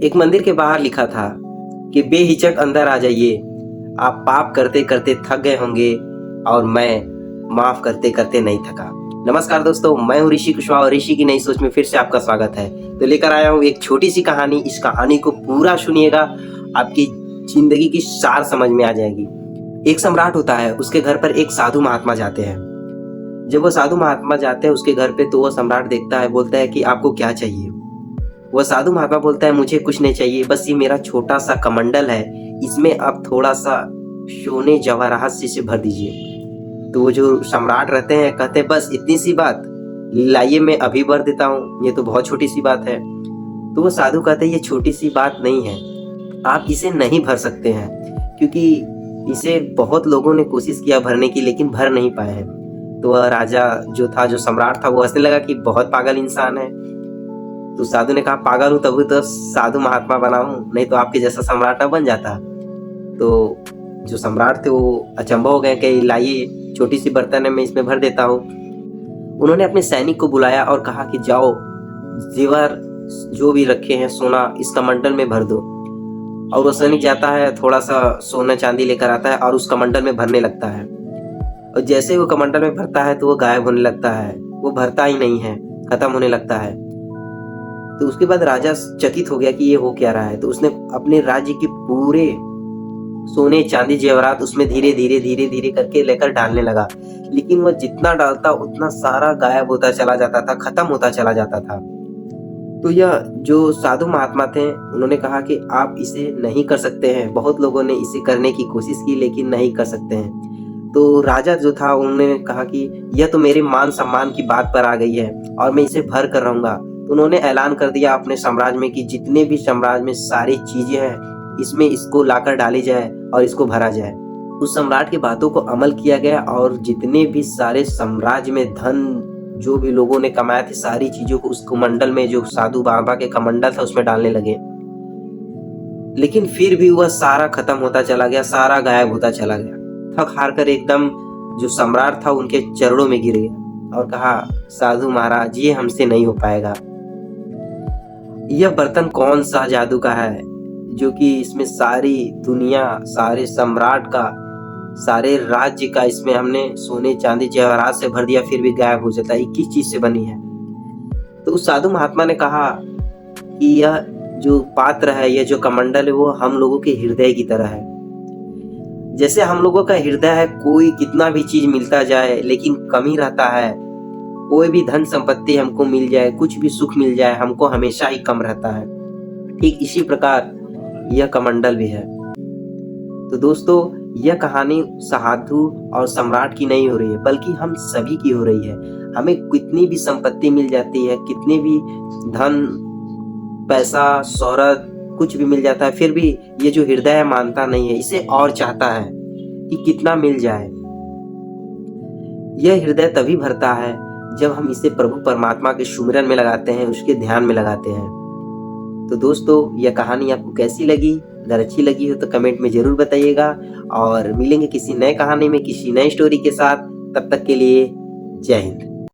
एक मंदिर के बाहर लिखा था कि बेहिचक अंदर आ जाइए, आप पाप करते करते थक गए होंगे और मैं माफ करते करते नहीं थका। नमस्कार दोस्तों, मैं हूँ ऋषि कुशवाहा और ऋषि की नई सोच में फिर से आपका स्वागत है। तो लेकर आया हूँ एक छोटी सी कहानी। इस कहानी को पूरा सुनिएगा, आपकी जिंदगी की सार समझ में आ जाएगी। एक सम्राट होता है, उसके घर पर एक साधु महात्मा जाते हैं। जब वो साधु महात्मा जाते हैं उसके घर पे, तो वो सम्राट देखता है, बोलता है कि आपको क्या चाहिए। वह साधु महात्मा बोलता है, मुझे कुछ नहीं चाहिए, बस ये मेरा छोटा सा कमंडल है, इसमें आप थोड़ा सा सोने जवाहरात से भर दीजिए। तो वो जो सम्राट रहते हैं कहते हैं, बस इतनी सी बात, लाइए मैं अभी भर देता हूँ, ये तो बहुत छोटी सी बात है। तो वो साधु कहते हैं, ये छोटी सी बात नहीं है, आप इसे नहीं भर सकते हैं, क्योंकि इसे बहुत लोगों ने कोशिश किया भरने की, लेकिन भर नहीं पाए हैं। तो वह राजा जो था, जो सम्राट था, वो हंसने लगा कि बहुत पागल इंसान है। तो साधु ने कहा, पागल हूं तभी तो साधु महात्मा बना हूं, नहीं तो आपके जैसा सम्राट न बन जाता। तो जो सम्राट थे वो अचंभव हो गए कि लाइए, छोटी सी बर्तन है, मैं इसमें भर देता हूँ। उन्होंने अपने सैनिक को बुलाया और कहा कि जाओ, जेवर जो भी रखे हैं सोना इस कमंडल में भर दो। और वो सैनिक जाता है, थोड़ा सा सोना चांदी लेकर आता है और उस कमंडल में भरने लगता है। और जैसे ही वो कमंडल में भरता है तो वो गायब होने लगता है, वो भरता ही नहीं है, खत्म होने लगता है। तो उसके बाद राजा चकित हो गया कि ये हो क्या रहा है। तो उसने अपने राज्य के पूरे सोने चांदी जेवरात उसमें धीरे धीरे धीरे धीरे करके लेकर डालने लगा, लेकिन वह जितना डालता उतना सारा गायब होता चला जाता था, खत्म होता चला जाता था। तो यह जो साधु महात्मा थे, उन्होंने कहा कि आप इसे नहीं कर सकते हैं, बहुत लोगों ने इसे करने की कोशिश की लेकिन नहीं कर सकते हैं। तो राजा जो था, उन्होंने कहा कि यह तो मेरे मान सम्मान की बात पर आ गई है और मैं इसे भर कर रहूंगा। तो उन्होंने ऐलान कर दिया अपने साम्राज्य में कि जितने भी साम्राज्य में सारी चीजें हैं, इसमें इसको लाकर डाली जाए और इसको भरा जाए। उस सम्राट की बातों को अमल किया गया और जितने भी सारे साम्राज्य में धन जो भी लोगों ने कमाया थे, सारी चीजों को उस कमंडल में, जो साधु बाबा के कमंडल था, उसमें डालने लगे। लेकिन फिर भी वह सारा खत्म होता चला गया, सारा गायब होता चला गया। थक हार कर एकदम जो सम्राट था उनके चरणों में गिर गया और कहा, साधु महाराज, ये हमसे नहीं हो पाएगा। यह बर्तन कौन सा जादू का है जो कि इसमें सारी दुनिया, सारे सम्राट का, सारे राज्य का, इसमें हमने सोने चांदी जेवरात से भर दिया, फिर भी गायब हो जाता है, किस चीज से बनी है। तो उस साधु महात्मा ने कहा कि यह जो पात्र है, यह जो कमंडल है, वो हम लोगों के हृदय की तरह है। जैसे हम लोगों का हृदय है, कोई कितना भी चीज मिलता जाए लेकिन कमी रहता है, कोई भी धन संपत्ति हमको मिल जाए, कुछ भी सुख मिल जाए, हमको हमेशा ही कम रहता है। ठीक इसी प्रकार यह कमंडल भी है। तो दोस्तों, यह कहानी साधु और सम्राट की नहीं हो रही है, बल्कि हम सभी की हो रही है। हमें कितनी भी संपत्ति मिल जाती है, कितनी भी धन, पैसा, शोहरत, कुछ भी मिल जाता है, फिर भी ये जो हृदय है मानता नहीं है, इसे और चाहता है कि कितना मिल जाए। यह हृदय तभी भरता है जब हम इसे प्रभु परमात्मा के सुमिरन में लगाते हैं, उसके ध्यान में लगाते हैं। तो दोस्तों, यह कहानी आपको कैसी लगी? अगर अच्छी लगी हो तो कमेंट में जरूर बताइएगा, और मिलेंगे किसी नए कहानी में, किसी नई स्टोरी के साथ। तब तक के लिए जय हिंद।